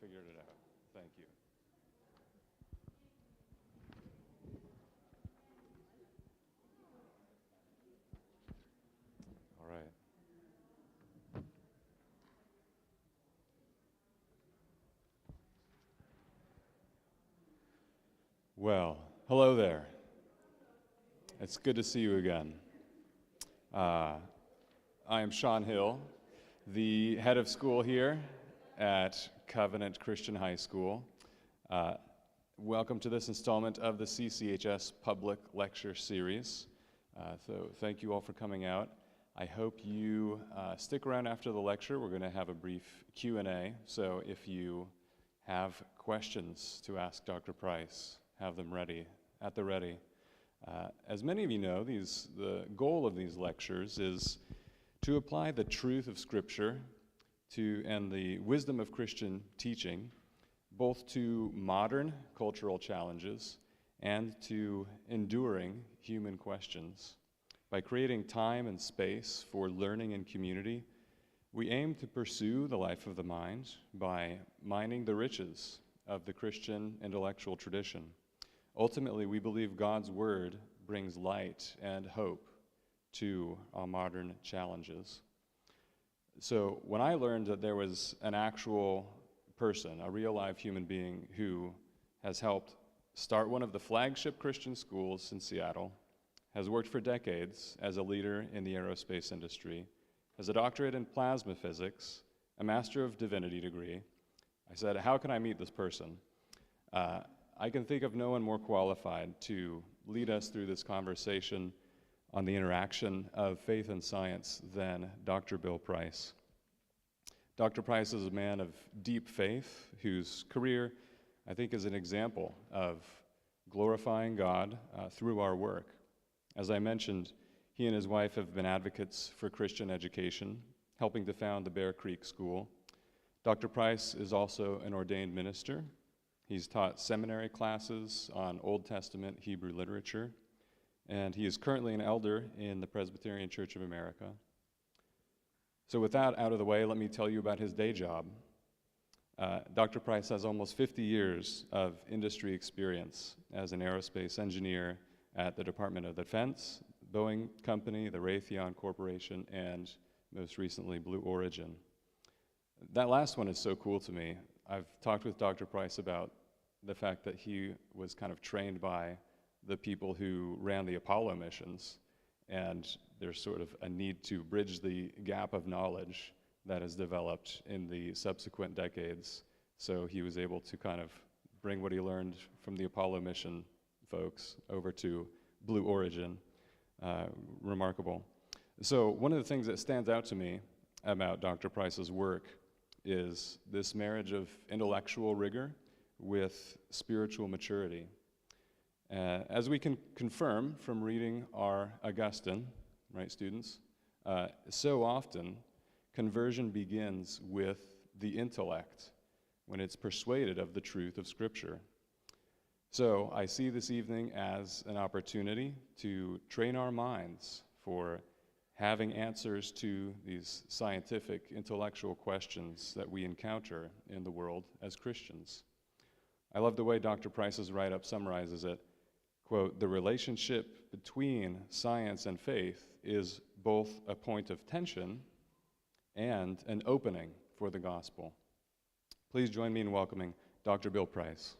figured it out. Thank you. All right. Well, hello there. It's good to see you again. I am Sean Hill, the head of school here at Covenant Christian High School. Welcome to this installment of the CCHS Public Lecture Series. So thank you all for coming out. I hope you stick around after the lecture. We're going to have a brief Q&A, so if you have questions to ask Dr. Price, have them ready, at the ready. As many of you know, the goal of these lectures is to apply the truth of Scripture and the wisdom of Christian teaching, both to modern cultural challenges and to enduring human questions. By creating time and space for learning and community, we aim to pursue the life of the mind by mining the riches of the Christian intellectual tradition. Ultimately, we believe God's Word brings light and hope to our modern challenges. So when I learned that there was an actual person, a real live human being who has helped start one of the flagship Christian schools in Seattle, has worked for decades as a leader in the aerospace industry, has a doctorate in plasma physics, a Master of Divinity degree, I said, how can I meet this person? I can think of no one more qualified to lead us through this conversation on the interaction of faith and science than Dr. Bill Price. Dr. Price is a man of deep faith whose career, I think, is an example of glorifying God through our work. As I mentioned, he and his wife have been advocates for Christian education, helping to found the Bear Creek School. Dr. Price is also an ordained minister. He's taught seminary classes on Old Testament Hebrew literature, and he is currently an elder in the Presbyterian Church of America. So with that out of the way, let me tell you about his day job. Dr. Price has almost 50 years of industry experience as an aerospace engineer at the Department of Defense, Boeing Company, the Raytheon Corporation, and most recently, Blue Origin. That last one is so cool to me. I've talked with Dr. Price about the fact that he was kind of trained by the people who ran the Apollo missions, and there's sort of a need to bridge the gap of knowledge that has developed in the subsequent decades. So he was able to kind of bring what he learned from the Apollo mission folks over to Blue Origin. Remarkable. So one of the things that stands out to me about Dr. Price's work is this marriage of intellectual rigor with spiritual maturity. As we can confirm from reading our Augustine, right, students? So often, conversion begins with the intellect when it's persuaded of the truth of Scripture. So I see this evening as an opportunity to train our minds for having answers to these scientific, intellectual questions that we encounter in the world as Christians. I love the way Dr. Price's write-up summarizes it. Quote, the relationship between science and faith is both a point of tension and an opening for the gospel. Please join me in welcoming Dr. Bill Price.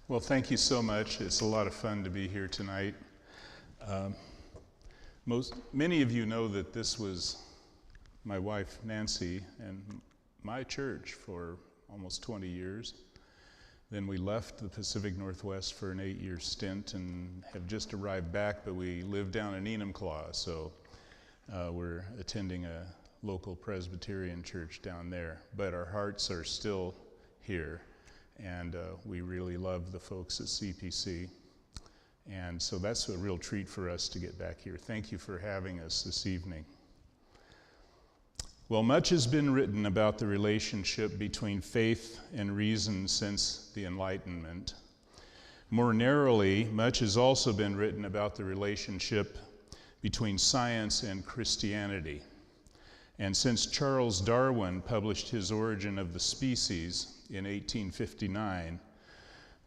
Well, thank you so much. It's a lot of fun to be here tonight. Many of you know that this was my wife, Nancy, and my church for almost 20 years. Then we left the Pacific Northwest for an 8-year stint and have just arrived back, but we live down in Enumclaw, so we're attending a local Presbyterian church down there. But our hearts are still here, and we really love the folks at CPC. And so that's a real treat for us to get back here. Thank you for having us this evening. Well, much has been written about the relationship between faith and reason since the Enlightenment. More narrowly, much has also been written about the relationship between science and Christianity. And since Charles Darwin published his Origin of the Species in 1859,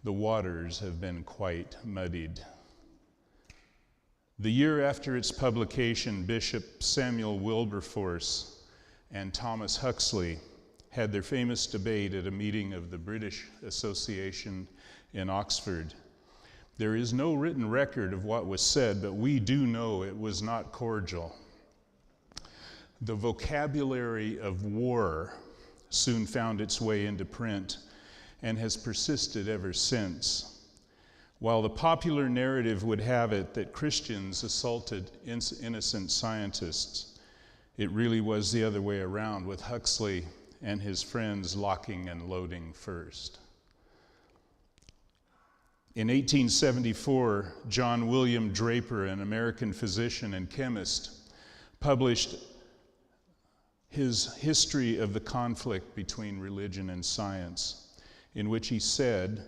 the waters have been quite muddied. The year after its publication, Bishop Samuel Wilberforce and Thomas Huxley had their famous debate at a meeting of the British Association in Oxford. There is no written record of what was said, but we do know it was not cordial. The vocabulary of war soon found its way into print and has persisted ever since. While the popular narrative would have it that Christians assaulted innocent scientists, it really was the other way around, with Huxley and his friends locking and loading first. In 1874, John William Draper, an American physician and chemist, published his History of the Conflict Between Religion and Science, in which he said,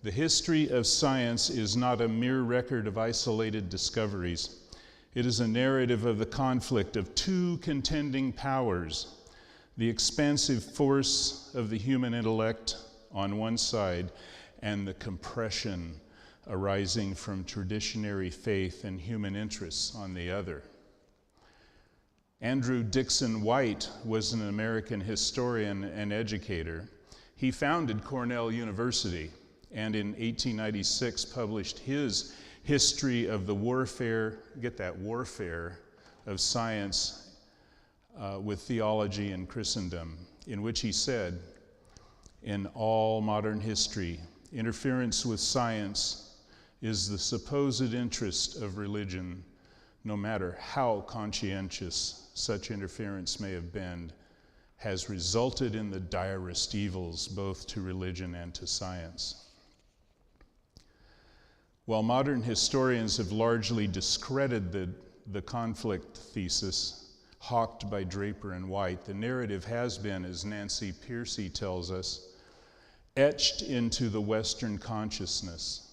"The history of science is not a mere record of isolated discoveries. It is a narrative of the conflict of two contending powers, the expansive force of the human intellect on one side, and the compression arising from traditionary faith and human interests on the other." Andrew Dixon White was an American historian and educator. He founded Cornell University and in 1896 published his History of the Warfare, get that, warfare of science with theology and Christendom, in which he said, "In all modern history, interference with science is the supposed interest of religion, no matter how conscientious such interference may have been, has resulted in the direst evils both to religion and to science." While modern historians have largely discredited the conflict thesis hawked by Draper and White, the narrative has been, as Nancy Pearcey tells us, etched into the Western consciousness,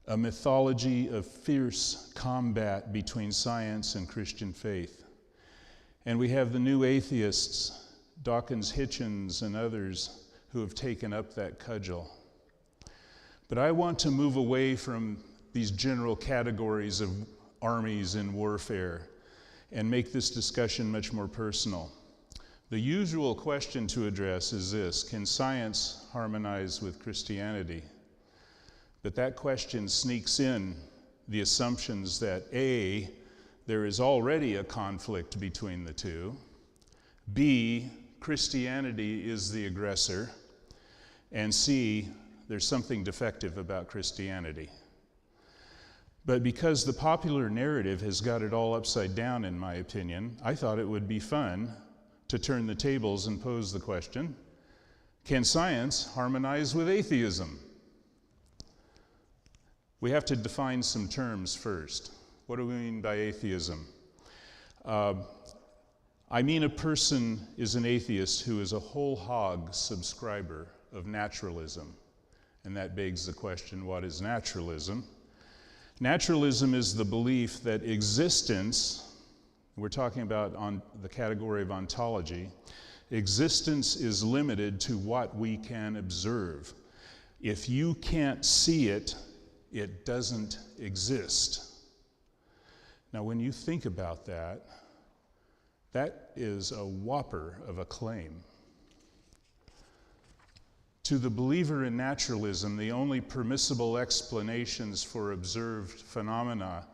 a mythology of fierce combat between science and Christian faith. And we have the new atheists, Dawkins Hitchens and others, who have taken up that cudgel. But I want to move away from these general categories of armies in warfare and make this discussion much more personal. The usual question to address is this: can science harmonize with Christianity? But that question sneaks in the assumptions that A, there is already a conflict between the two, B, Christianity is the aggressor, and C, there's something defective about Christianity. But because the popular narrative has got it all upside down, in my opinion, I thought it would be fun to turn the tables and pose the question, can science harmonize with atheism? We have to define some terms first. What do we mean by atheism? I mean a person is an atheist who is a whole hog subscriber of naturalism. And that begs the question, what is naturalism? Naturalism is the belief that existence, we're talking about on the category of ontology, existence is limited to what we can observe. If you can't see it, it doesn't exist. Now, when you think about that, that is a whopper of a claim. To the believer in naturalism, the only permissible explanations for observed phenomena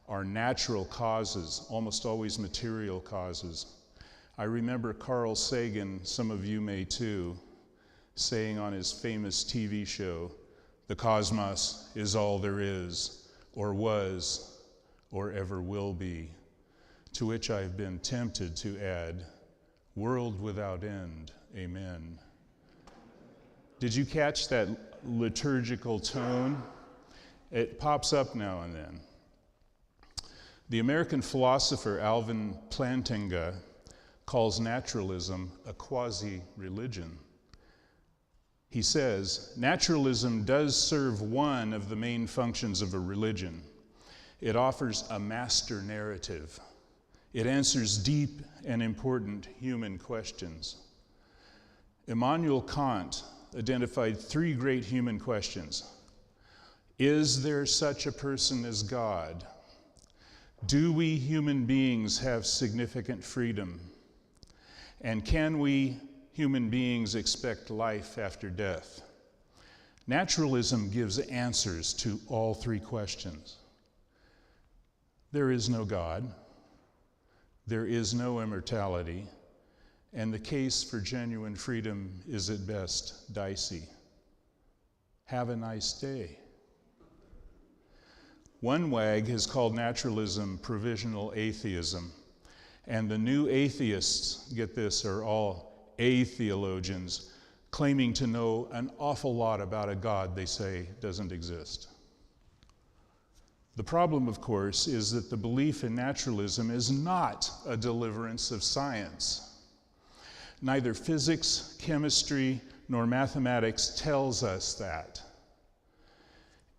are natural causes, almost always material causes. I remember Carl Sagan, some of you may too, saying on his famous TV show, "The cosmos is all there is, or was, or ever will be," to which I've been tempted to add, "World without end, amen." Did you catch that liturgical tone? It pops up now and then. The American philosopher Alvin Plantinga calls naturalism a quasi-religion. He says, naturalism does serve one of the main functions of a religion. It offers a master narrative. It answers deep and important human questions. Immanuel Kant identified three great human questions. Is there such a person as God? Do we human beings have significant freedom? And can we human beings expect life after death? Naturalism gives answers to all three questions. There is no God, there is no immortality, and the case for genuine freedom is at best dicey. Have a nice day. One wag has called naturalism provisional atheism, and the new atheists, get this, are all atheologians, claiming to know an awful lot about a God they say doesn't exist. The problem, of course, is that the belief in naturalism is not a deliverance of science. Neither physics, chemistry, nor mathematics tells us that.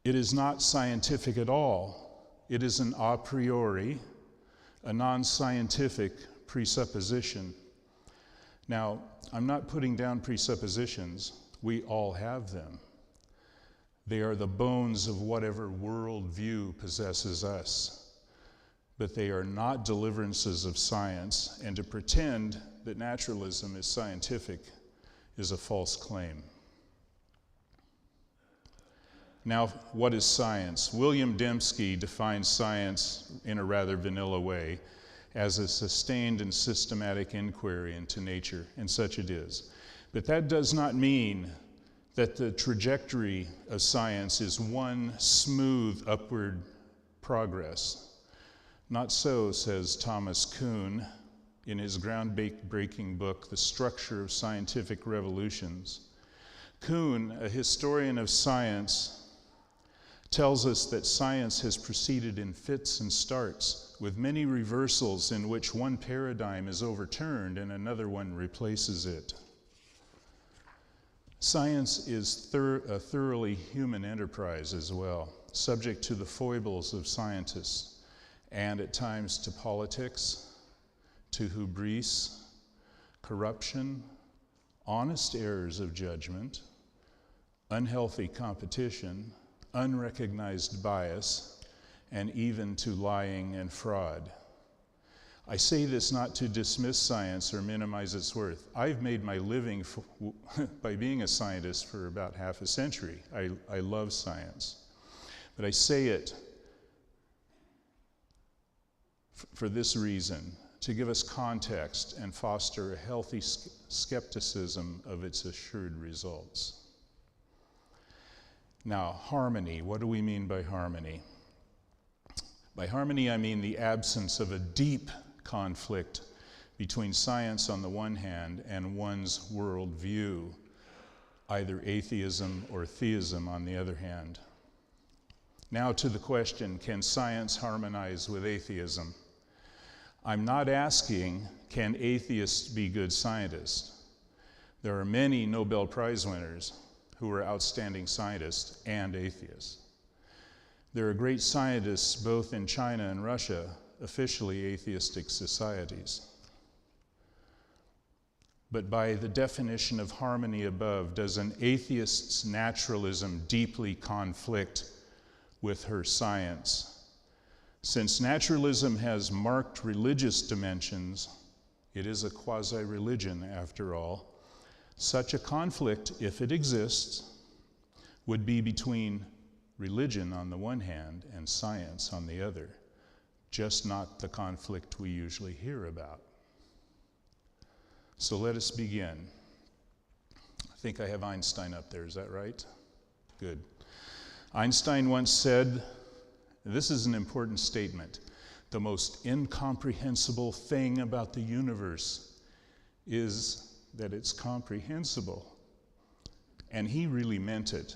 It is not scientific at all. It is an a priori, a non-scientific presupposition. Now, I'm not putting down presuppositions. We all have them. They are the bones of whatever worldview possesses us. But they are not deliverances of science, and to pretend that naturalism is scientific is a false claim. Now, what is science? William Dembski defines science in a rather vanilla way as a sustained and systematic inquiry into nature, and such it is. But that does not mean that the trajectory of science is one smooth upward progress. Not so, says Thomas Kuhn in his groundbreaking book, The Structure of Scientific Revolutions. Kuhn, a historian of science, tells us that science has proceeded in fits and starts, with many reversals in which one paradigm is overturned and another one replaces it. Science is a thoroughly human enterprise as well, subject to the foibles of scientists, and at times to politics, to hubris, corruption, honest errors of judgment, unhealthy competition, unrecognized bias, and even to lying and fraud. I say this not to dismiss science or minimize its worth. I've made my living by being a scientist for about half a century. I love science. But I say it for this reason, to give us context and foster a healthy skepticism of its assured results. Now, harmony. What do we mean by harmony? By harmony, I mean the absence of a deep conflict between science on the one hand and one's worldview, either atheism or theism on the other hand. Now to the question, can science harmonize with atheism? I'm not asking, can atheists be good scientists? There are many Nobel Prize winners who are outstanding scientists and atheists. There are great scientists both in China and Russia, officially atheistic societies. But by the definition of harmony above, does an atheist's naturalism deeply conflict with her science? Since naturalism has marked religious dimensions, it is a quasi-religion after all, such a conflict, if it exists, would be between religion on the one hand and science on the other, just not the conflict we usually hear about. So let us begin. I think I have Einstein up there, is that right? Good. Einstein once said, this is an important statement, the most incomprehensible thing about the universe is that it's comprehensible. And he really meant it.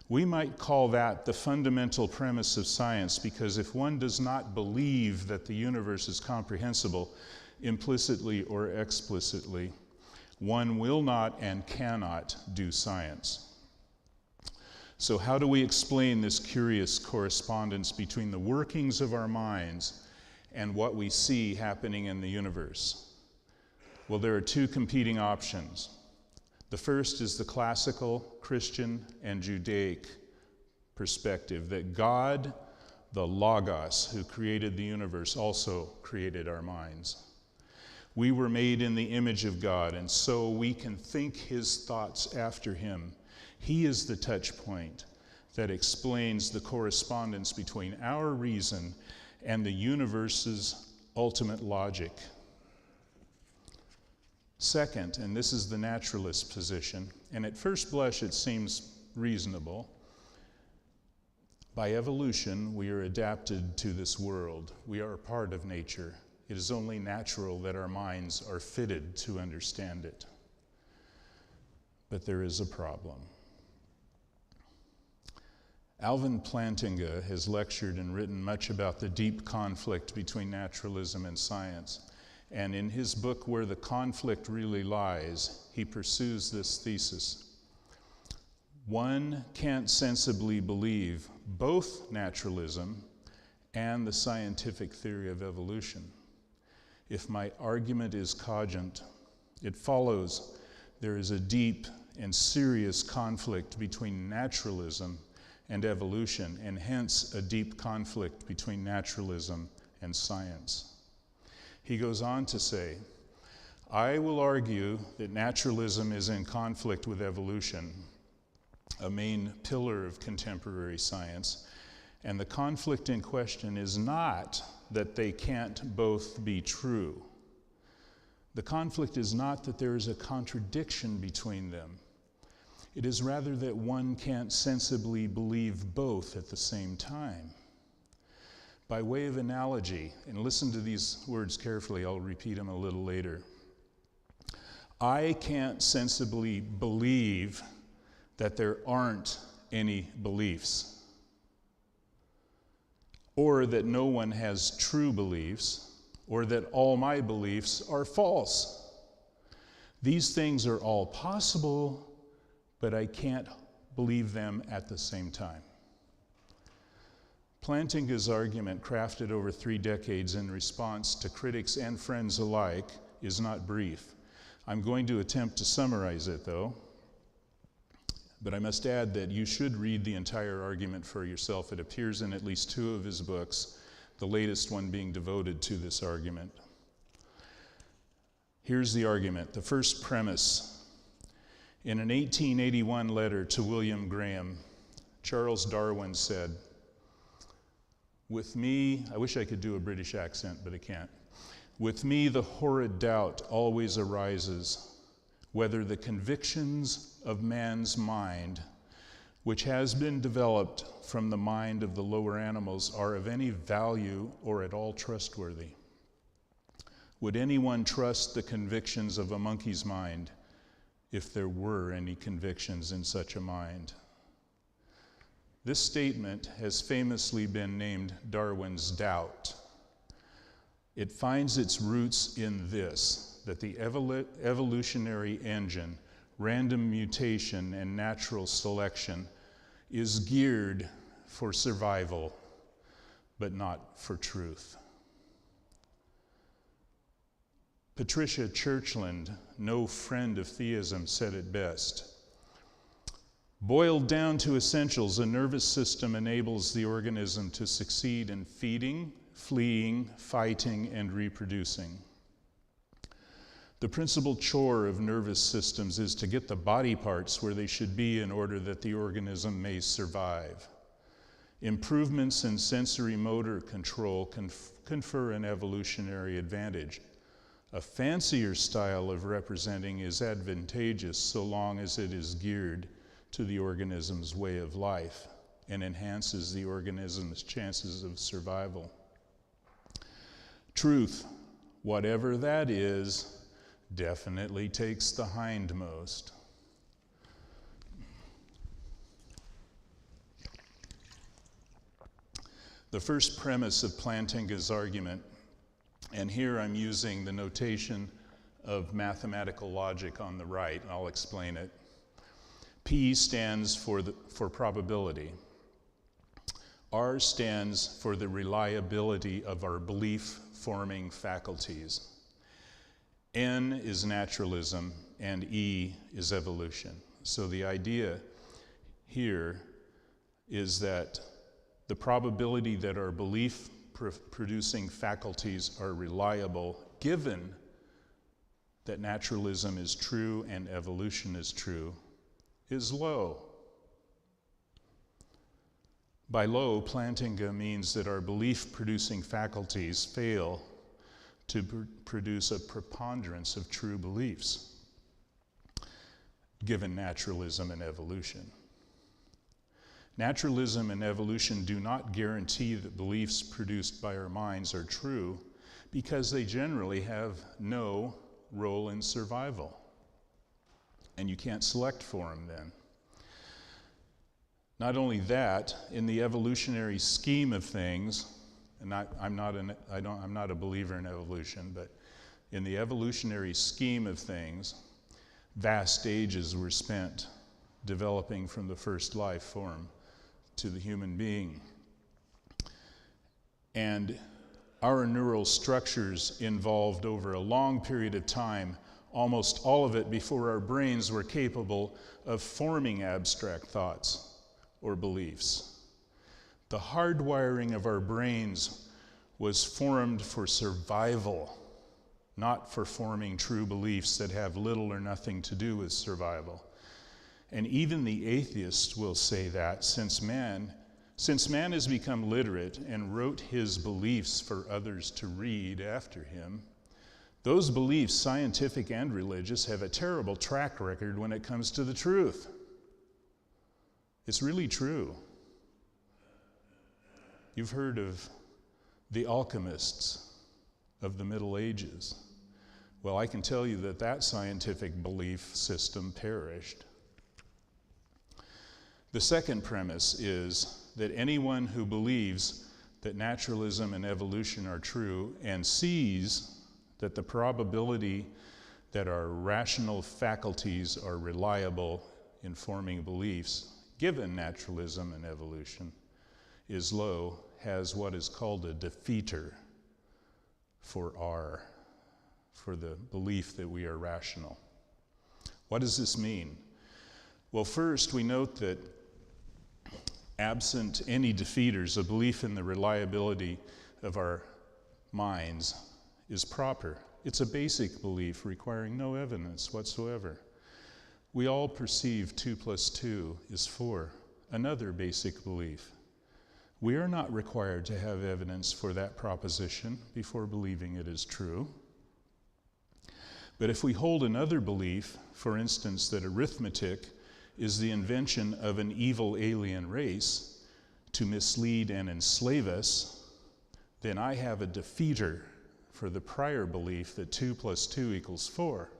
We might call that the fundamental premise of science, because if one does not believe that the universe is comprehensible, implicitly or explicitly, one will not and cannot do science. So how do we explain this curious correspondence between the workings of our minds and what we see happening in the universe? Well, there are two competing options. The first is the classical Christian and Judaic perspective that God, the Logos, who created the universe, also created our minds. We were made in the image of God, and so we can think his thoughts after him. He is the touch point that explains the correspondence between our reason and the universe's ultimate logic. Second, and this is the naturalist position, and at first blush it seems reasonable, by evolution we are adapted to this world. We are a part of nature. It is only natural that our minds are fitted to understand it. But there is a problem. Alvin Plantinga has lectured and written much about the deep conflict between naturalism and science. And in his book, Where the Conflict Really Lies, he pursues this thesis. One can't sensibly believe both naturalism and the scientific theory of evolution. If my argument is cogent, it follows there is a deep and serious conflict between naturalism and evolution, and hence a deep conflict between naturalism and science. He goes on to say, I will argue that naturalism is in conflict with evolution, a main pillar of contemporary science, and the conflict in question is not that they can't both be true. The conflict is not that there is a contradiction between them. It is rather that one can't sensibly believe both at the same time. By way of analogy, and listen to these words carefully, I'll repeat them a little later. I can't sensibly believe that there aren't any beliefs, or that no one has true beliefs, or that all my beliefs are false. These things are all possible, but I can't believe them at the same time. Plantinga's argument, crafted over 3 decades in response to critics and friends alike, is not brief. I'm going to attempt to summarize it, though, but I must add that you should read the entire argument for yourself. It appears in at least 2 of his books, the latest one being devoted to this argument. Here's the argument, the first premise. In an 1881 letter to William Graham, Charles Darwin said, with me, I wish I could do a British accent, but I can't. With me, the horrid doubt always arises whether the convictions of man's mind, which has been developed from the mind of the lower animals, are of any value or at all trustworthy. Would anyone trust the convictions of a monkey's mind if there were any convictions in such a mind? This statement has famously been named Darwin's doubt. It finds its roots in this, that the evolutionary engine, random mutation and natural selection, is geared for survival, but not for truth. Patricia Churchland, no friend of theism, said it best. Boiled down to essentials, a nervous system enables the organism to succeed in feeding, fleeing, fighting, and reproducing. The principal chore of nervous systems is to get the body parts where they should be in order that the organism may survive. Improvements in sensory motor control confer an evolutionary advantage. A fancier style of representing is advantageous so long as it is geared to the organism's way of life and enhances the organism's chances of survival. Truth, whatever that is, definitely takes the hindmost. The first premise of Plantinga's argument, and here I'm using the notation of mathematical logic on the right, I'll explain it. P stands for probability. R stands for the reliability of our belief-forming faculties. N is naturalism, and E is evolution. So the idea here is that the probability that our belief-producing faculties are reliable, given that naturalism is true and evolution is true, is low. By low, Plantinga means that our belief-producing faculties fail to produce a preponderance of true beliefs, given naturalism and evolution. Naturalism and evolution do not guarantee that beliefs produced by our minds are true, because they generally have no role in survival. And you can't select for them then. Not only that, in the evolutionary scheme of things, and I'm not a believer in evolution, but in the evolutionary scheme of things, vast ages were spent developing from the first life form to the human being. And our neural structures evolved over a long period of time, almost all of it before our brains were capable of forming abstract thoughts or beliefs. The hardwiring of our brains was formed for survival, not for forming true beliefs that have little or nothing to do with survival. And even the atheists will say that since man has become literate and wrote his beliefs for others to read after him, those beliefs, scientific and religious, have a terrible track record when it comes to the truth. It's really true. You've heard of the alchemists of the Middle Ages. Well, I can tell you that that scientific belief system perished. The second premise is that anyone who believes that naturalism and evolution are true and sees that the probability that our rational faculties are reliable in forming beliefs, given naturalism and evolution, is low, has what is called a defeater for R, for the belief that we are rational. What does this mean? Well, first, we note that absent any defeaters, a belief in the reliability of our minds is proper. It's a basic belief requiring no evidence whatsoever. We all perceive 2 + 2 is 4, another basic belief. We are not required to have evidence for that proposition before believing it is true. But if we hold another belief, for instance, that arithmetic is the invention of an evil alien race to mislead and enslave us, then I have a defeater for the prior belief that 2 + 2 = 4.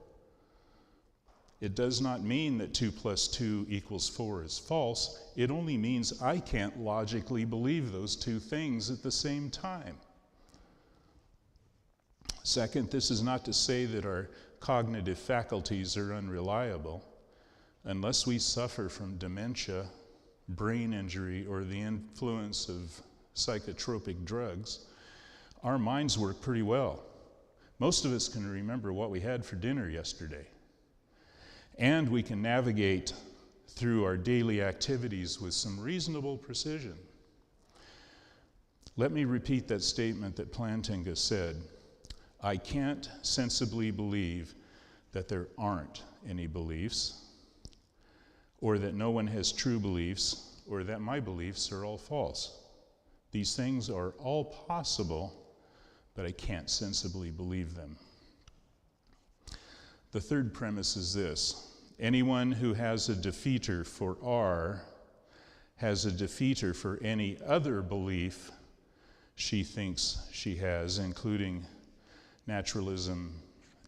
It does not mean that 2 + 2 = 4 is false. It only means I can't logically believe those two things at the same time. Second, this is not to say that our cognitive faculties are unreliable. Unless we suffer from dementia, brain injury, or the influence of psychotropic drugs, our minds work pretty well. Most of us can remember what we had for dinner yesterday. And we can navigate through our daily activities with some reasonable precision. Let me repeat that statement that Plantinga said. I can't sensibly believe that there aren't any beliefs, or that no one has true beliefs, or that my beliefs are all false. These things are all possible, but I can't sensibly believe them. The third premise is this. Anyone who has a defeater for R has a defeater for any other belief she thinks she has, including naturalism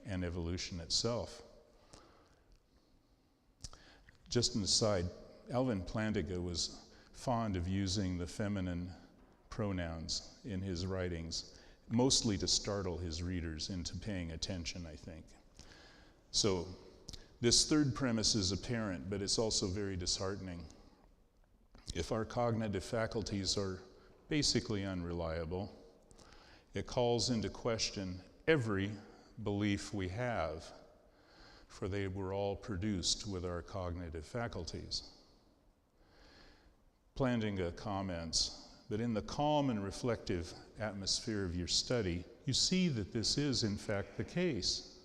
and evolution itself. Just an aside, Alvin Plantinga was fond of using the feminine pronouns in his writings, mostly to startle his readers into paying attention, I think. So This third premise is apparent, but it's also very disheartening. If our cognitive faculties are basically unreliable, it calls into question every belief we have, for they were all produced with our cognitive faculties. Plantinga comments, but in the calm and reflective atmosphere of your study, you see that this is in fact the case.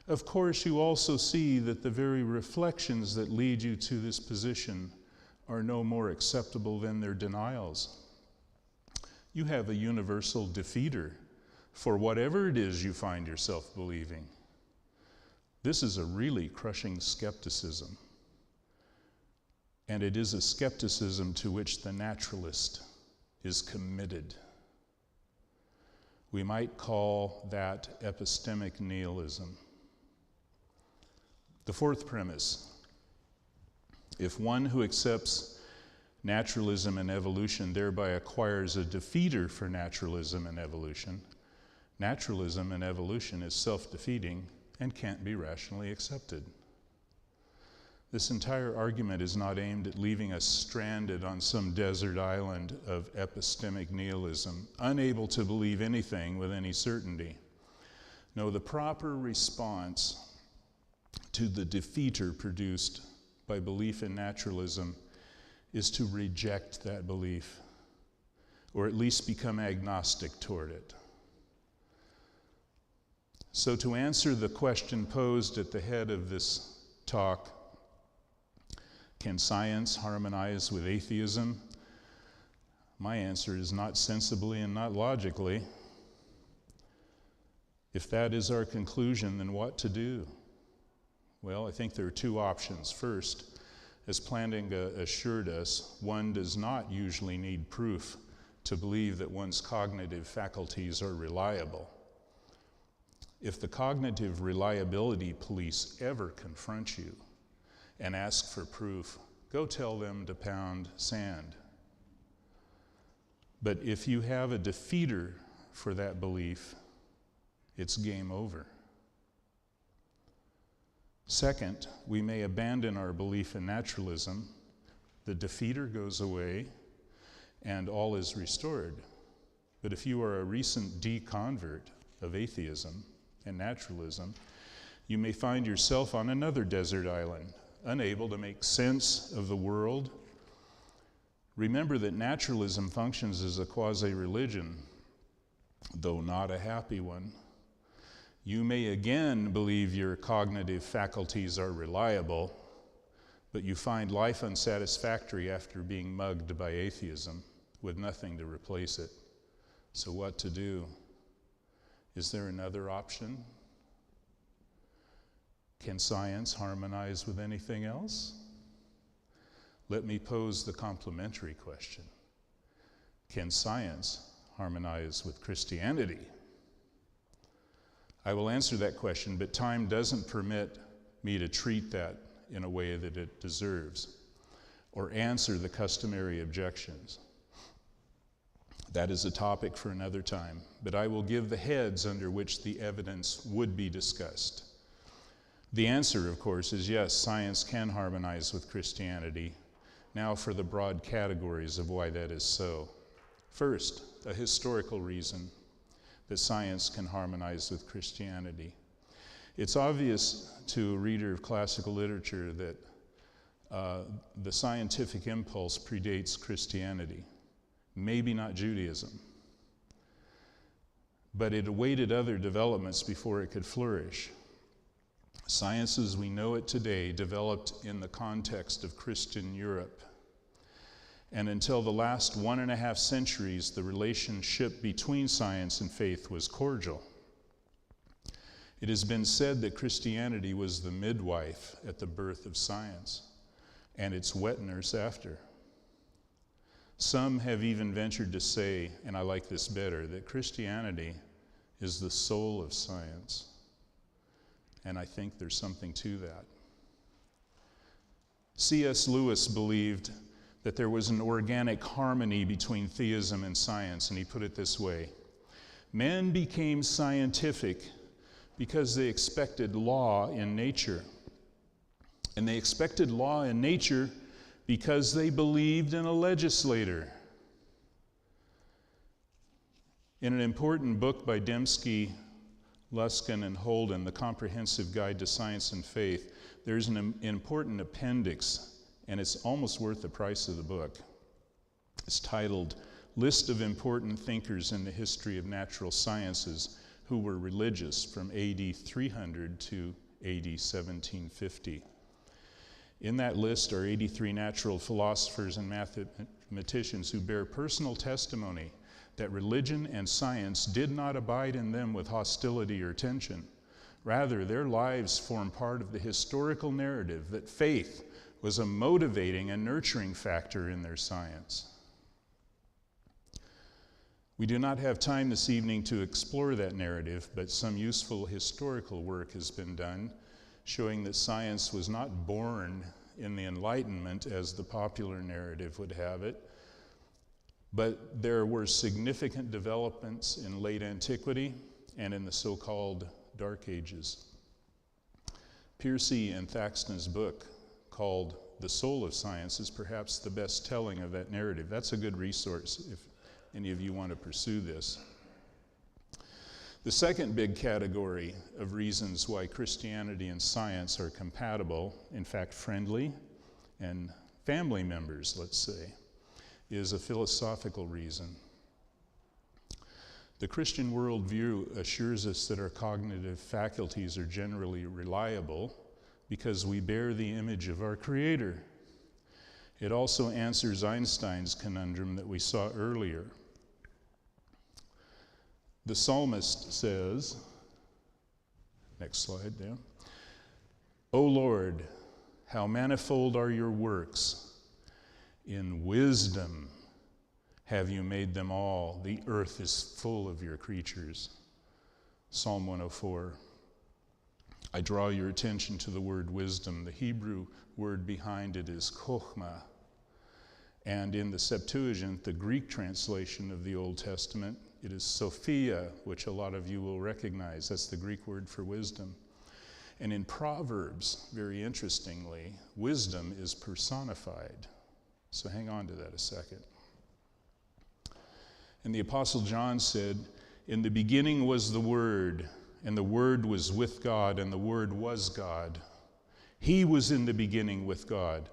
Of course, you also see that the very reflections that lead you to this position are no more acceptable than their denials. You have a universal defeater for whatever it is you find yourself believing. This is a really crushing skepticism, and it is a skepticism to which the naturalist is committed. We might call that epistemic nihilism. The fourth premise: if one who accepts naturalism and evolution thereby acquires a defeater for naturalism and evolution is self-defeating and can't be rationally accepted. This entire argument is not aimed at leaving us stranded on some desert island of epistemic nihilism, unable to believe anything with any certainty. No, the proper response to the defeater produced by belief in naturalism is to reject that belief, or at least become agnostic toward it. So to answer the question posed at the head of this talk, can science harmonize with atheism? My answer is not sensibly and not logically. If that is our conclusion, then what to do? Well, I think there are two options. First, as Plantinga assured us, one does not usually need proof to believe that one's cognitive faculties are reliable. If the cognitive reliability police ever confront you and ask for proof, go tell them to pound sand. But if you have a defeater for that belief, it's game over. Second, we may abandon our belief in naturalism, the defeater goes away, and all is restored. But if you are a recent deconvert of atheism and naturalism, you may find yourself on another desert island, unable to make sense of the world. Remember that naturalism functions as a quasi-religion, though not a happy one. You may again believe your cognitive faculties are reliable, but you find life unsatisfactory after being mugged by atheism with nothing to replace it. So what to do? Is there another option? Can science harmonize with anything else? Let me pose the complementary question. Can science harmonize with Christianity? I will answer that question, but time doesn't permit me to treat that in a way that it deserves, or answer the customary objections. That is a topic for another time, but I will give the heads under which the evidence would be discussed. The answer, of course, is yes, science can harmonize with Christianity. Now for the broad categories of why that is so. First, a historical reason that science can harmonize with Christianity. It's obvious to a reader of classical literature that the scientific impulse predates Christianity, maybe not Judaism, but it awaited other developments before it could flourish. Science as we know it today developed in the context of Christian Europe. And until the last 1.5 centuries, the relationship between science and faith was cordial. It has been said that Christianity was the midwife at the birth of science, and its wet nurse after. Some have even ventured to say, and I like this better, that Christianity is the soul of science. And I think there's something to that. C.S. Lewis believed that there was an organic harmony between theism and science, and he put it this way: men became scientific because they expected law in nature, And they expected law in nature because they believed in a legislator. In an important book by Dembski, Luskin, and Holden, The Comprehensive Guide to Science and Faith, there's an important appendix, and it's almost worth the price of the book. It's titled, List of Important Thinkers in the History of Natural Sciences Who Were Religious from AD 300 to AD 1750. In that list are 83 natural philosophers and mathematicians who bear personal testimony that religion and science did not abide in them with hostility or tension. Rather, their lives form part of the historical narrative that faith was a motivating and nurturing factor in their science. We do not have time this evening to explore that narrative, but some useful historical work has been done showing that science was not born in the Enlightenment as the popular narrative would have it, but there were significant developments in late antiquity and in the so-called Dark Ages. Piercy and Thaxton's book called The Soul of Science is perhaps the best telling of that narrative. That's a good resource if any of you want to pursue this. The second big category of reasons why Christianity and science are compatible, in fact friendly, and family members, let's say, is a philosophical reason. The Christian worldview assures us that our cognitive faculties are generally reliable because we bear the image of our Creator. It also answers Einstein's conundrum that we saw earlier. The psalmist says, next slide there, O Lord, how manifold are your works. In wisdom have you made them all. The earth is full of your creatures. Psalm 104. I draw your attention to the word wisdom. The Hebrew word behind it is chokhmah. And in the Septuagint, the Greek translation of the Old Testament, it is Sophia, which a lot of you will recognize. That's the Greek word for wisdom. And in Proverbs, very interestingly, wisdom is personified. So hang on to that a second. And the Apostle John said, in the beginning was the Word, and the Word was with God, and the Word was God. He was in the beginning with God.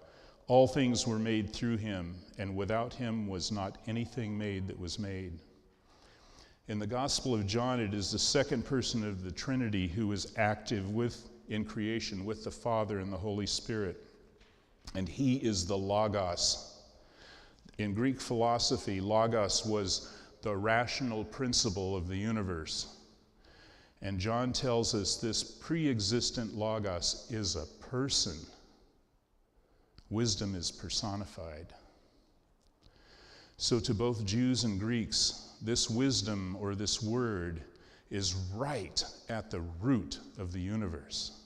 All things were made through him, and without him was not anything made that was made. In the Gospel of John, it is the second person of the Trinity who is active in creation with the Father and the Holy Spirit. And he is the Logos. In Greek philosophy, Logos was the rational principle of the universe. And John tells us this pre-existent Logos is a person. Wisdom is personified. So to both Jews and Greeks, this wisdom or this word is right at the root of the universe.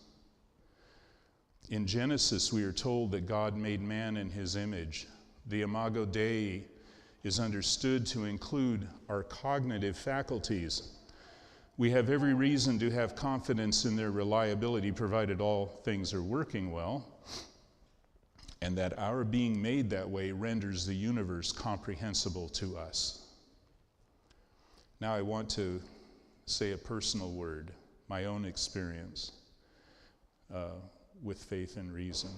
In Genesis, we are told that God made man in his image. The imago Dei is understood to include our cognitive faculties. We have every reason to have confidence in their reliability, provided all things are working well, and that our being made that way renders the universe comprehensible to us. Now I want to say a personal word, my own experience with faith and reason.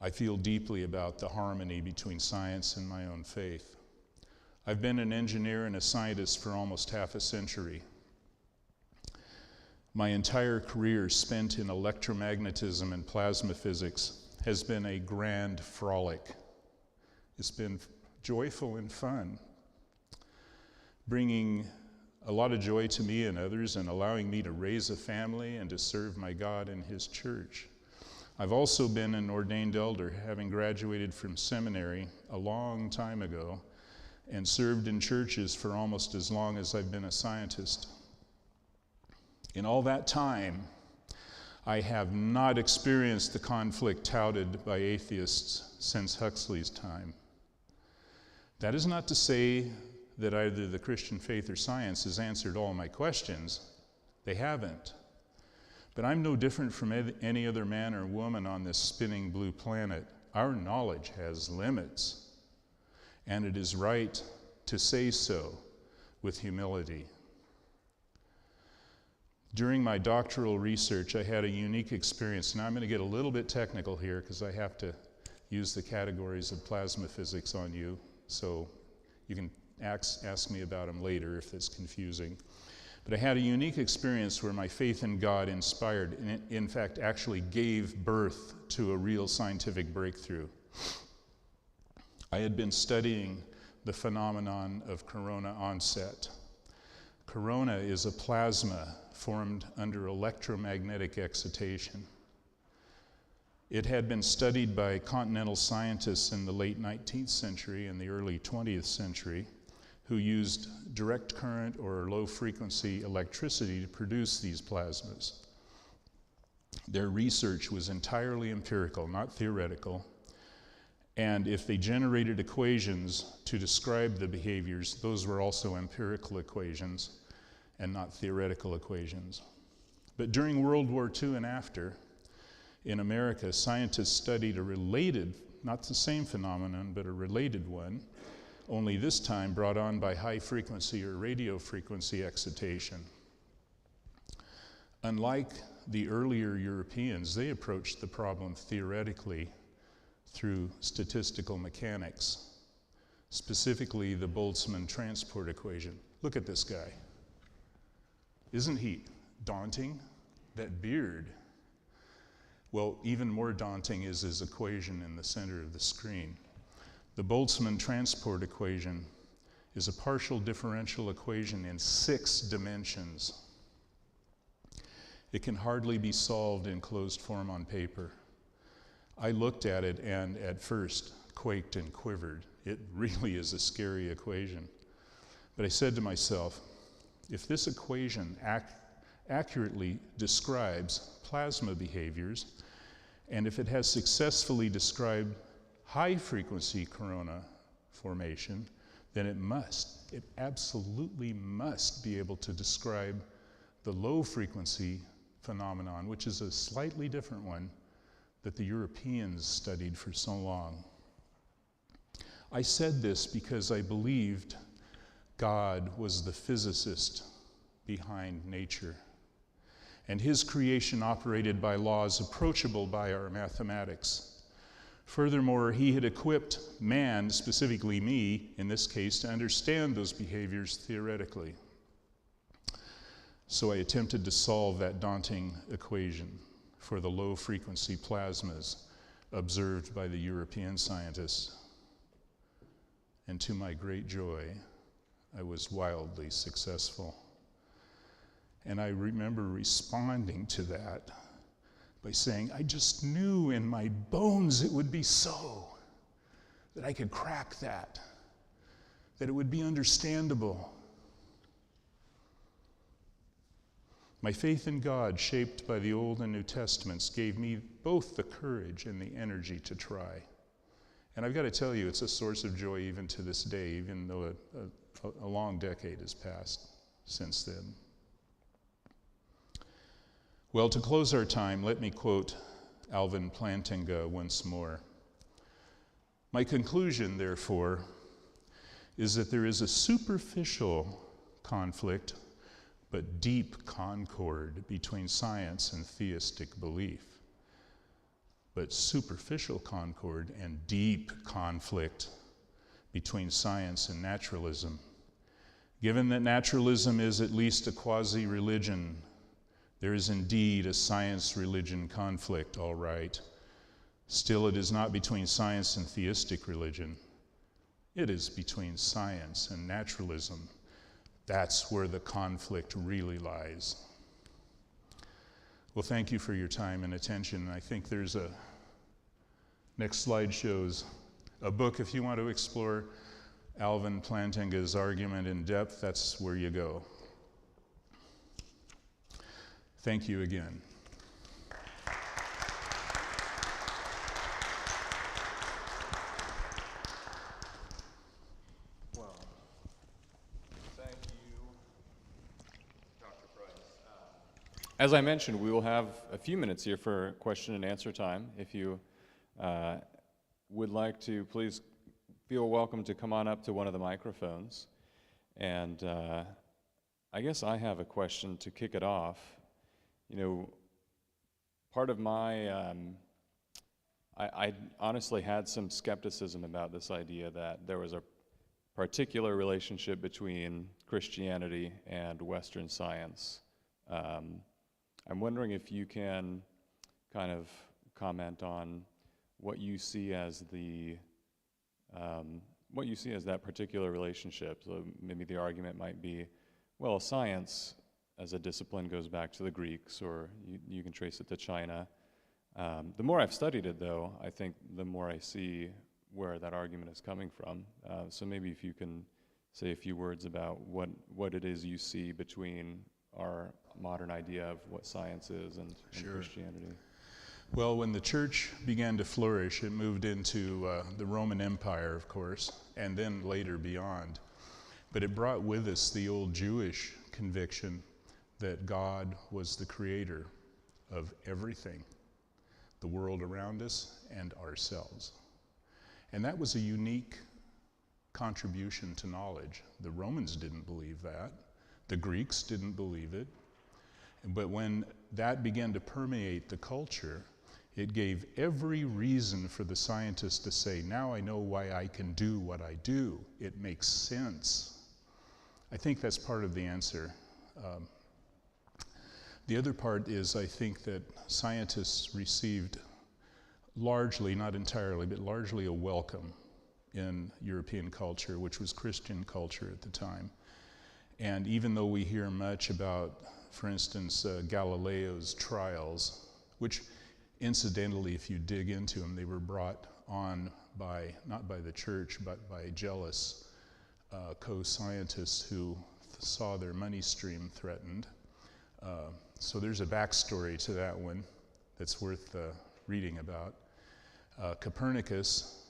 I feel deeply about the harmony between science and my own faith. I've been an engineer and a scientist for almost half a century. My entire career spent in electromagnetism and plasma physics has been a grand frolic. It's been joyful and fun, bringing a lot of joy to me and others and allowing me to raise a family and to serve my God in his church. I've also been an ordained elder, having graduated from seminary a long time ago and served in churches for almost as long as I've been a scientist. In all that time, I have not experienced the conflict touted by atheists since Huxley's time. That is not to say that either the Christian faith or science has answered all my questions. They haven't. But I'm no different from any other man or woman on this spinning blue planet. Our knowledge has limits, and it is right to say so with humility. During my doctoral research, I had a unique experience. Now I'm going to get a little bit technical here because I have to use the categories of plasma physics on you, so you can ask me about them later if it's confusing. But I had a unique experience where my faith in God inspired, and in fact actually gave birth to a real scientific breakthrough. I had been studying the phenomenon of corona onset. Corona is a plasma formed under electromagnetic excitation. It had been studied by continental scientists in the late 19th century and the early 20th century who used direct current or low-frequency electricity to produce these plasmas. Their research was entirely empirical, not theoretical, and if they generated equations to describe the behaviors, those were also empirical equations and not theoretical equations. But during World War II and after, in America, scientists studied a related, not the same phenomenon, but a related one, only this time brought on by high frequency or radio frequency excitation. Unlike the earlier Europeans, they approached the problem theoretically through statistical mechanics, specifically the Boltzmann transport equation. Look at this guy. Isn't he daunting? That beard. Well, even more daunting is his equation in the center of the screen. The Boltzmann transport equation is a partial differential equation in 6 dimensions. It can hardly be solved in closed form on paper. I looked at it and at first quaked and quivered. It really is a scary equation. But I said to myself, if this equation accurately describes plasma behaviors, and if it has successfully described high-frequency corona formation, then it absolutely must be able to describe the low-frequency phenomenon, which is a slightly different one that the Europeans studied for so long. I said this because I believed God was the physicist behind nature, and his creation operated by laws approachable by our mathematics. Furthermore, he had equipped man, specifically me in this case, to understand those behaviors theoretically. So I attempted to solve that daunting equation for the low-frequency plasmas observed by the European scientists. And to my great joy, I was wildly successful. And I remember responding to that by saying, I just knew in my bones it would be so, that I could crack that it would be understandable. My faith in God, shaped by the Old and New Testaments, gave me both the courage and the energy to try. And I've got to tell you, it's a source of joy even to this day, even though a long decade has passed since then. Well, to close our time, let me quote Alvin Plantinga once more. My conclusion, therefore, is that there is a superficial conflict but deep concord between science and theistic belief. But superficial concord and deep conflict between science and naturalism. Given that naturalism is at least a quasi-religion, there is indeed a science-religion conflict, all right. Still, it is not between science and theistic religion. It is between science and naturalism. That's where the conflict really lies. Well, thank you for your time and attention. I think there's next slide shows a book if you want to explore Alvin Plantinga's argument in depth. That's where you go. Thank you again. as I mentioned, we will have a few minutes here for question and answer time. If you would like to, please feel welcome to come on up to one of the microphones. And I guess I have a question to kick it off. You know, part of my, I honestly had some skepticism about this idea that there was a particular relationship between Christianity and Western science. I'm wondering if you can kind of comment on what you see as the that particular relationship. So maybe the argument might be, well, science as a discipline goes back to the Greeks, or you can trace it to China. The more I've studied it, though, I think the more I see where that argument is coming from. So maybe if you can say a few words about what it is you see between our modern idea of what science is and Christianity. Well, when the church began to flourish, it moved into the Roman Empire, of course, and then later beyond. But it brought with us the old Jewish conviction that God was the creator of everything, the world around us and ourselves. And that was a unique contribution to knowledge. The Romans didn't believe that. The Greeks didn't believe it. But when that began to permeate the culture, it gave every reason for the scientists to say, now I know why I can do what I do. It makes sense. I think that's part of the answer. The other part is I think that scientists received largely, not entirely, but largely a welcome in European culture, which was Christian culture at the time. And even though we hear much about, for instance, Galileo's trials, which incidentally, if you dig into them, they were brought on by, not by the church, but by jealous co-scientists who saw their money stream threatened. So there's a backstory to that one that's worth reading about. Copernicus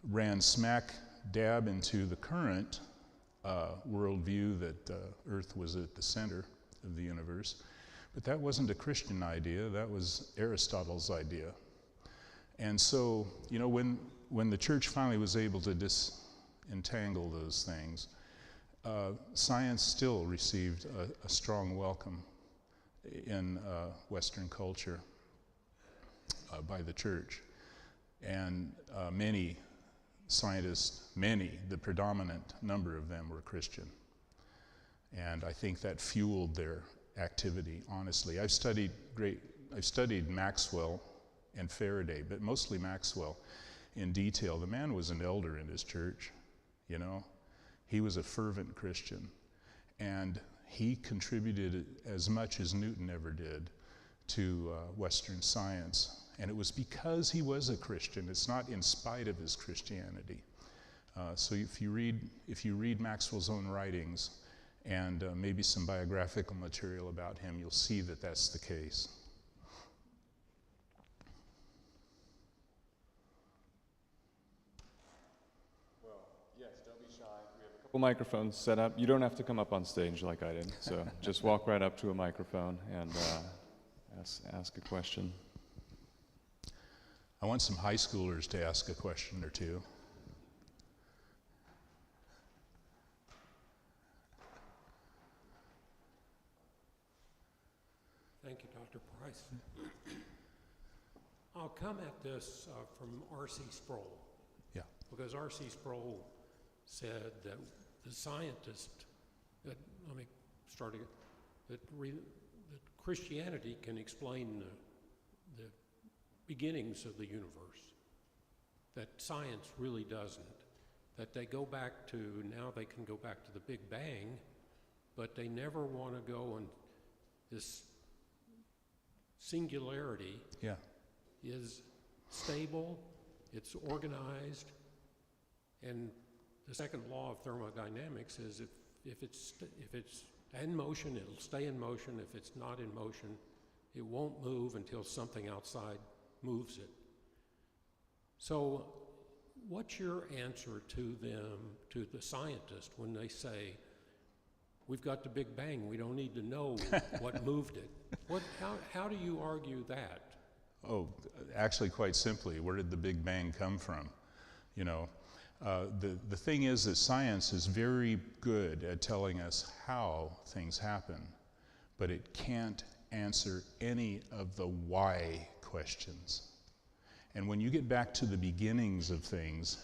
ran smack dab into the current worldview that Earth was at the center of the universe. But that wasn't a Christian idea, that was Aristotle's idea. And so, you know, when the church finally was able to disentangle those things, science still received a strong welcome in Western culture by the church. And many scientists, the predominant number of them were Christian. And I think that fueled their activity, honestly. I've studied Maxwell and Faraday, but mostly Maxwell in detail. The man was an elder in his church, you know. He was a fervent Christian, and he contributed as much as Newton ever did to Western science. And it was because he was a Christian. It's not in spite of his Christianity. So if you read Maxwell's own writings and maybe some biographical material about him, you'll see that that's the case. Well, yes, don't be shy. We have a couple microphones set up. You don't have to come up on stage like I did. So just walk right up to a microphone and ask a question. I want some high schoolers to ask a question or two. Thank you, Dr. Price. I'll come at this from R.C. Sproul. Yeah. Because R.C. Sproul said that the scientist, that Christianity can explain the beginnings of the universe, that science really doesn't. That they go back to, now they can go back to the Big Bang, but they never want to go and this singularity is stable, it's organized, and the second law of thermodynamics is if it's in motion, it'll stay in motion. If it's not in motion, it won't move until something outside moves it. So what's your answer to them, to the scientist, when they say, we've got the Big Bang. We don't need to know what moved it. How do you argue that? Oh, actually, quite simply, where did the Big Bang come from? You know, the thing is that science is very good at telling us how things happen, but it can't answer any of the why questions. And when you get back to the beginnings of things,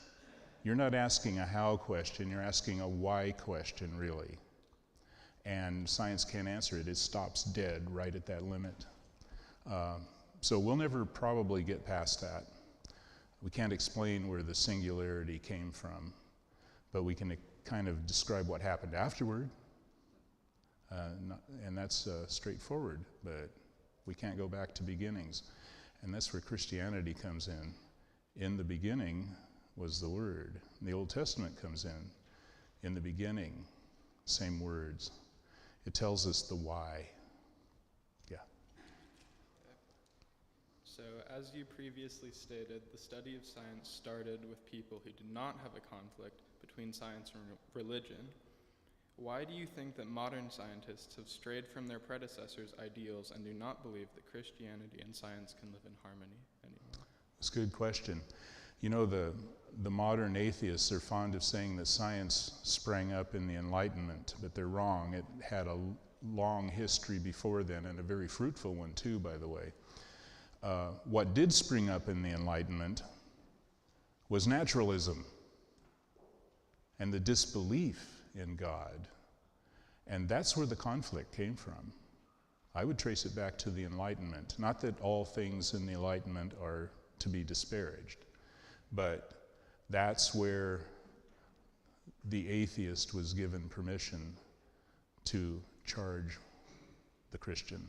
you're not asking a how question, you're asking a why question, really. And science can't answer it. It stops dead right at that limit. So we'll never probably get past that. We can't explain where the singularity came from, but we can kind of describe what happened afterward. And that's straightforward, but we can't go back to beginnings. And that's where Christianity comes in. In the beginning was the Word. And the Old Testament comes in the beginning, same words. It tells us the why. Yeah. So, as you previously stated, the study of science started with people who did not have a conflict between science and religion. Why do you think that modern scientists have strayed from their predecessors' ideals and do not believe that Christianity and science can live in harmony anymore? That's a good question. You know, the modern atheists are fond of saying that science sprang up in the Enlightenment, but they're wrong. It had a long history before then, and a very fruitful one too, by the way. What did spring up in the Enlightenment was naturalism and the disbelief in God. And that's where the conflict came from. I would trace it back to the Enlightenment. Not that all things in the Enlightenment are to be disparaged, but that's where the atheist was given permission to charge the Christian.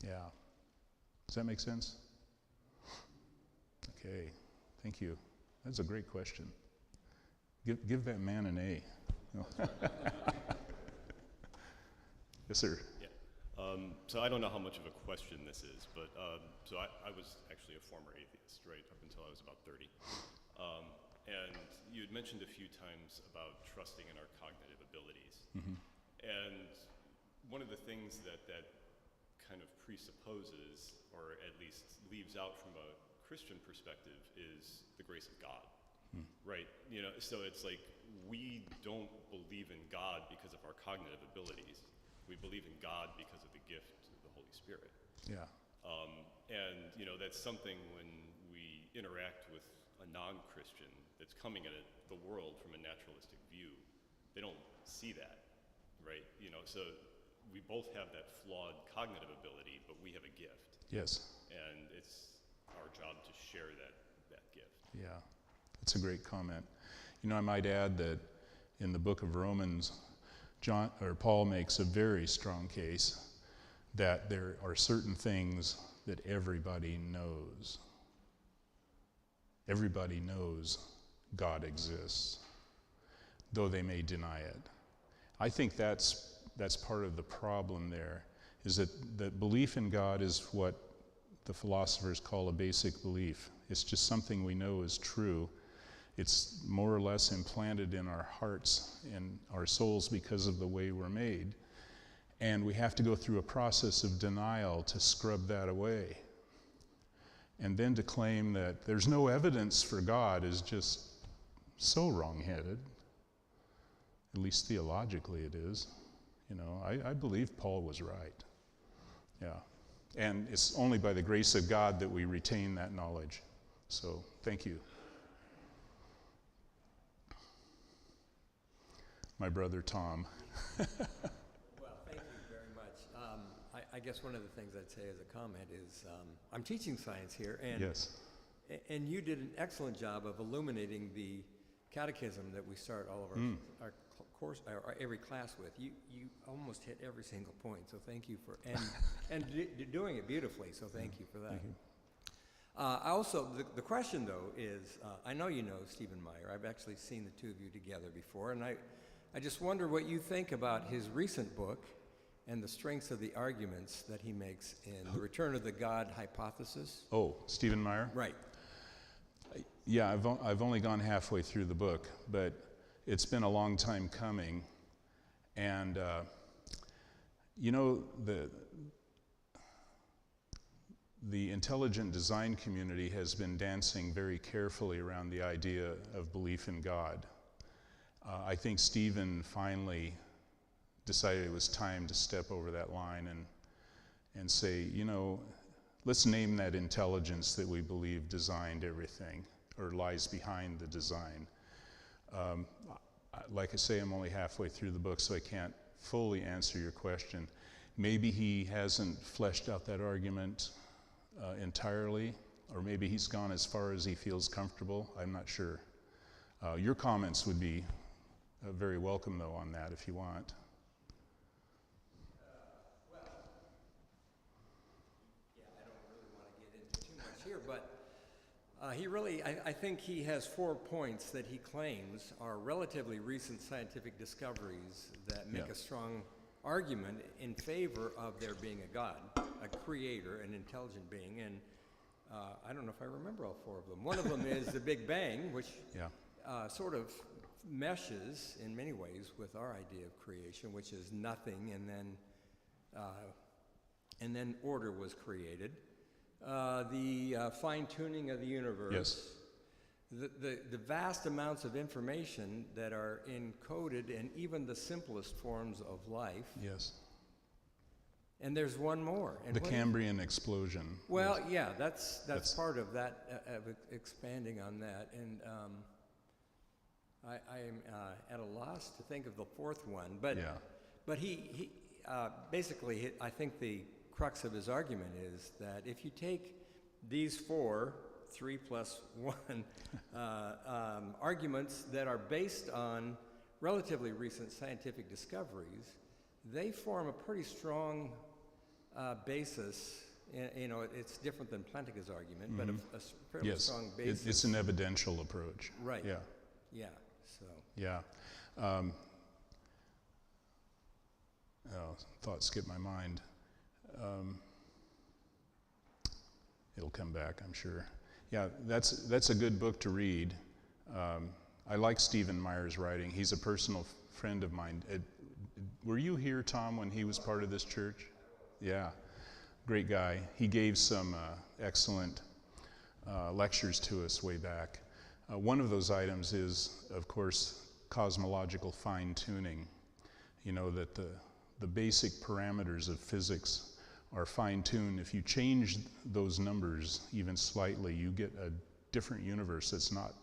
Yeah. Does that make sense? Okay, thank you. That's a great question. Give that man an A. No. Yes, sir. Yeah. So I don't know how much of a question this is, but so I was actually a former atheist, right, up until I was about 30. And you had mentioned a few times about trusting in our cognitive abilities. Mm-hmm. And one of the things that kind of presupposes, or at least leaves out from a Christian perspective, is the grace of God. Right, you know, so it's like we don't believe in God because of our cognitive abilities. We believe in God because of the gift of the Holy Spirit. Yeah. And you know, that's something when we interact with a non-Christian that's coming at the world from a naturalistic view, they don't see that, right? You know, so we both have that flawed cognitive ability, but we have a gift. Yes. And it's our job to share that gift. Yeah. That's a great comment. You know, I might add that in the book of Romans, Paul makes a very strong case that there are certain things that everybody knows. Everybody knows God exists, though they may deny it. I think that's part of the problem there, is that belief in God is what the philosophers call a basic belief. It's just something we know is true. It's more or less implanted in our hearts and our souls because of the way we're made. And we have to go through a process of denial to scrub that away. And then to claim that there's no evidence for God is just so wrong-headed. At least theologically it is. You know, I believe Paul was right. Yeah. And it's only by the grace of God that we retain that knowledge. So, thank you. My brother Tom. Well, thank you very much. I guess one of the things I'd say as a comment is I'm teaching science here, and Yes. And you did an excellent job of illuminating the catechism that we start all of our course, or every class with. You almost hit every single point, so thank you for and doing it beautifully. So thank you for that. Thank you. I also, the question though is, I know you know Stephen Meyer. I've actually seen the two of you together before, and I just wonder what you think about his recent book and the strengths of the arguments that he makes in The Return of the God Hypothesis. Oh, Stephen Meyer? Right. Yeah, I've only gone halfway through the book, but it's been a long time coming. And, you know, the intelligent design community has been dancing very carefully around the idea of belief in God. I think Stephen finally decided it was time to step over that line and say, you know, let's name that intelligence that we believe designed everything or lies behind the design. Like I say, I'm only halfway through the book, so I can't fully answer your question. Maybe he hasn't fleshed out that argument entirely, or maybe he's gone as far as he feels comfortable. I'm not sure. Your comments would be very welcome, though, on that if you want. Well, yeah, I don't really want to get into too much here, but he really, I think he has 4 points that he claims are relatively recent scientific discoveries that make a strong argument in favor of there being a God, a creator, an intelligent being, and I don't know if I remember all 4 of them. One of them is the Big Bang, which sort of meshes in many ways with our idea of creation, which is nothing, and then order was created. The fine-tuning of the universe. Yes. The vast amounts of information that are encoded in even the simplest forms of life. Yes. And there's one more. And The Cambrian explosion. Well, yeah, that's part of that, expanding on that. And I'm at a loss to think of the 4th one. But he basically, I think the crux of his argument is that if you take these 4, 3 plus 1 arguments that are based on relatively recent scientific discoveries, they form a pretty strong basis. You know, it's different than Plantinga's argument, but a fairly strong basis. It's an evidential approach. Right. Yeah. Yeah. So. Yeah. Thought skipped my mind. It'll come back, I'm sure. Yeah, that's a good book to read. I like Stephen Meyer's writing. He's a personal friend of mine. Were you here, Tom, when he was part of this church? Yeah, great guy. He gave some excellent lectures to us way back. One of those items is, of course, cosmological fine-tuning. You know, that the basic parameters of physics are fine-tuned. If you change those numbers even slightly, you get a different universe. It's not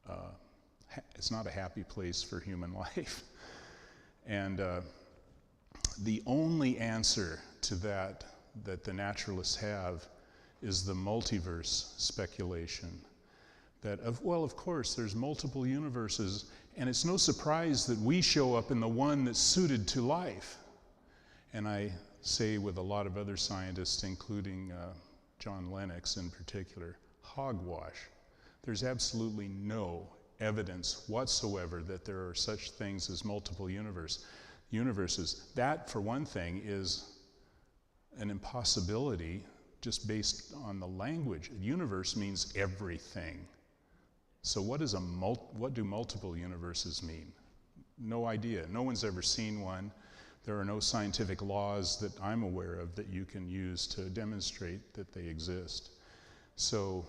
a happy place for human life. And the only answer to that the naturalists have is the multiverse speculation. That, of course, there's multiple universes, and it's no surprise that we show up in the one that's suited to life. And I say with a lot of other scientists, including John Lennox in particular, hogwash. There's absolutely no evidence whatsoever that there are such things as multiple universes. That, for one thing, is an impossibility just based on the language. Universe means everything. So what do multiple universes mean? No idea. No one's ever seen one. There are no scientific laws that I'm aware of that you can use to demonstrate that they exist. So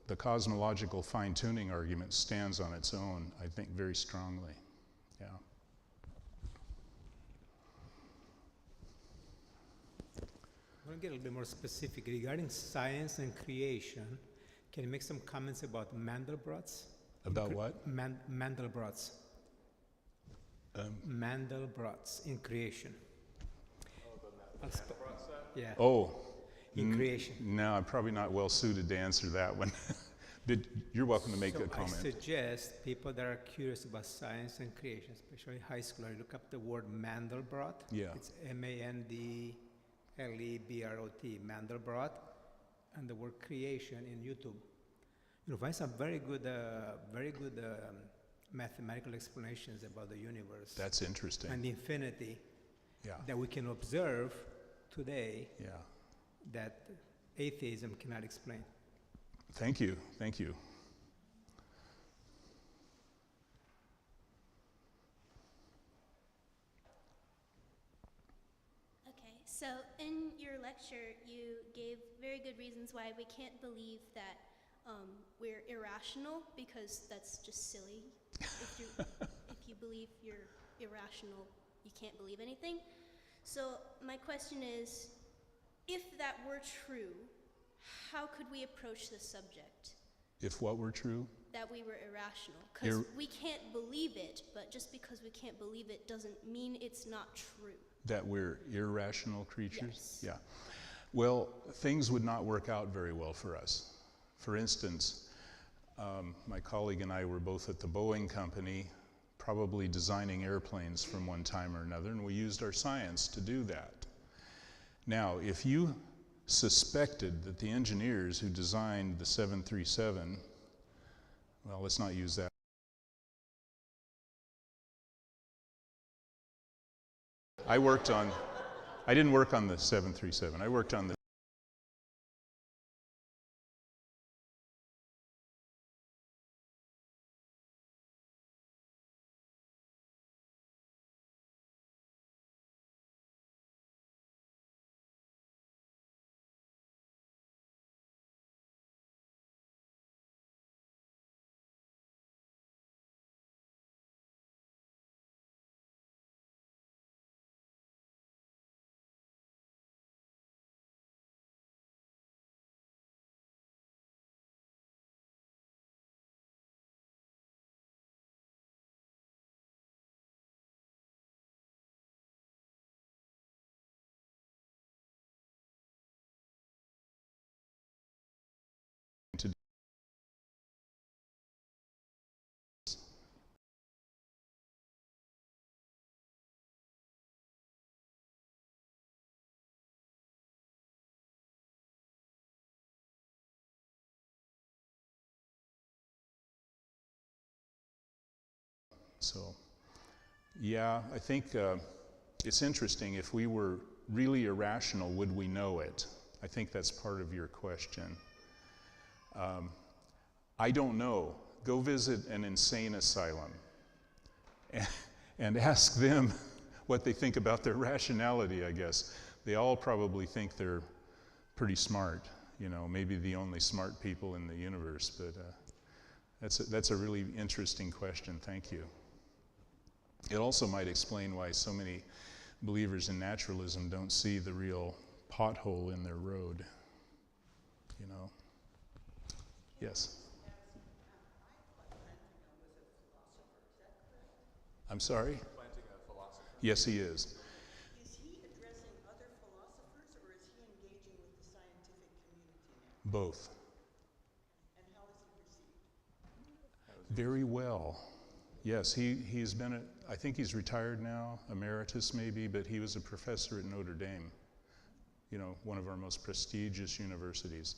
the cosmological fine-tuning argument stands on its own, I think, very strongly. Yeah. I want to get a little bit more specific regarding science and creation. Can you make some comments about Mandelbrot's? About what? Mandelbrot's. Mandelbrot's in creation. Oh, the Mandelbrot set? Yeah. Oh. In creation. No, I'm probably not well suited to answer that one. You're welcome to make a comment. I suggest people that are curious about science and creation, especially high schoolers, look up the word Mandelbrot. Yeah. It's Mandlebrot, Mandelbrot, and the word creation in YouTube. You'll find some very good mathematical explanations about the universe. That's interesting. And infinity. Yeah. That we can observe today. Yeah. That atheism cannot explain. Thank you. Thank you. So in your lecture, you gave very good reasons why we can't believe that we're irrational, because that's just silly. If you believe you're irrational, you can't believe anything. So my question is, if that were true, how could we approach the subject? If what were true? That we were irrational. Because we can't believe it, but just because we can't believe it doesn't mean it's not true. That we're irrational creatures? Yes. Yeah. Well, things would not work out very well for us. For instance, my colleague and I were both at the Boeing company, probably designing airplanes from one time or another, and we used our science to do that. Now, if you suspected that the engineers who designed the 737, well, let's not use that. I didn't work on the 737, I worked on the So, yeah, I think it's interesting. If we were really irrational, would we know it? I think that's part of your question. I don't know. Go visit an insane asylum and ask them what they think about their rationality, I guess. They all probably think they're pretty smart, you know, maybe the only smart people in the universe, but that's a really interesting question. Thank you. It also might explain why so many believers in naturalism don't see the real pothole in their road, you know. Yes? I'm sorry? Planting a philosopher. Yes, he is. Is he addressing other philosophers, or is he engaging with the scientific community now? Both. And how is he received? Very well. Yes, he's been, I think he's retired now, emeritus maybe, but he was a professor at Notre Dame, you know, one of our most prestigious universities.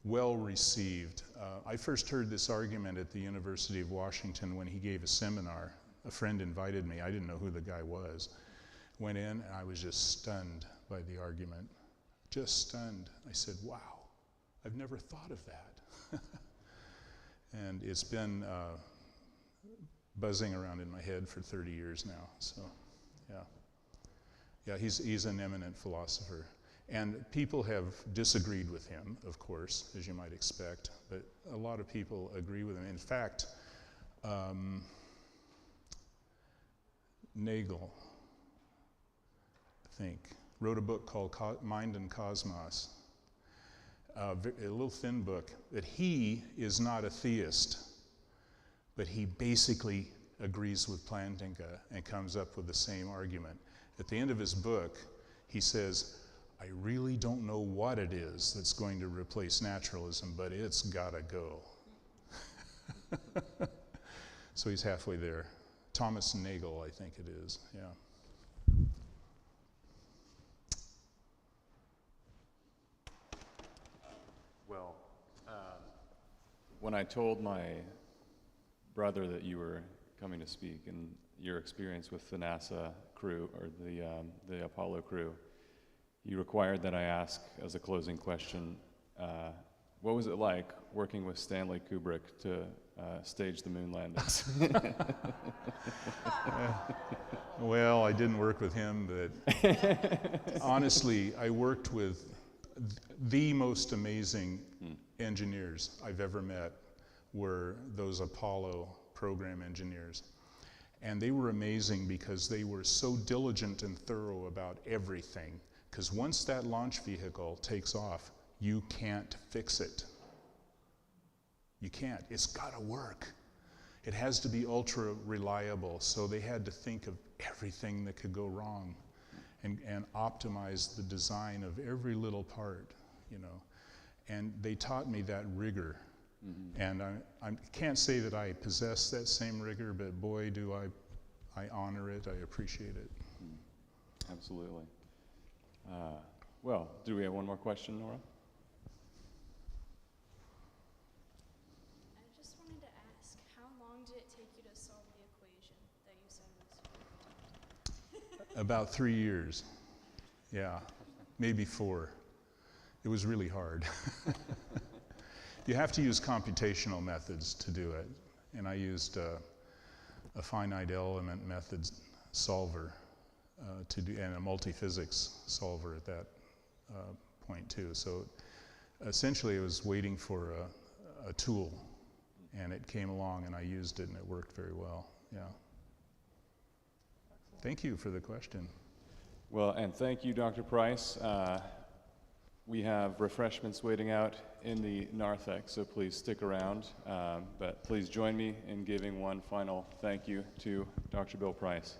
Well received. I first heard this argument at the University of Washington when he gave a seminar. A friend invited me. I didn't know who the guy was. Went in, and I was just stunned by the argument. Just stunned. I said, wow, I've never thought of that. And it's been buzzing around in my head for 30 years now, so yeah. Yeah, he's an eminent philosopher. And people have disagreed with him, of course, as you might expect, but a lot of people agree with him. In fact, Nagel, I think, wrote a book called Mind and Cosmos, a little thin book, that he is not a theist, but he basically agrees with Plantinga and comes up with the same argument. At the end of his book, he says, I really don't know what it is that's going to replace naturalism, but it's gotta go. So he's halfway there. Thomas Nagel, I think it is, yeah. Well, when I told my brother that you were coming to speak and your experience with the NASA crew, or the Apollo crew, you required that I ask as a closing question what was it like working with Stanley Kubrick to stage the moon landings? Well, I didn't work with him, but honestly, I worked with the most amazing engineers I've ever met were those Apollo program engineers. And they were amazing because they were so diligent and thorough about everything. Because once that launch vehicle takes off, you can't fix it. You can't. It's got to work. It has to be ultra reliable. So they had to think of everything that could go wrong and optimize the design of every little part, you know. And they taught me that rigor. And I can't say that I possess that same rigor, but boy, do I honor it, I appreciate it. Absolutely. Well, do we have one more question, Nora? I just wanted to ask, how long did it take you to solve the equation that you said was? About 3 years. Yeah, maybe 4. It was really hard. You have to use computational methods to do it. And I used a finite element method solver to do, and a multi-physics solver at that point too. So essentially I was waiting for a tool, and it came along and I used it and it worked very well, yeah. Thank you for the question. Well, and thank you, Dr. Price. We have refreshments waiting out in the narthex, so please stick around. But please join me in giving one final thank you to Dr. Bill Price.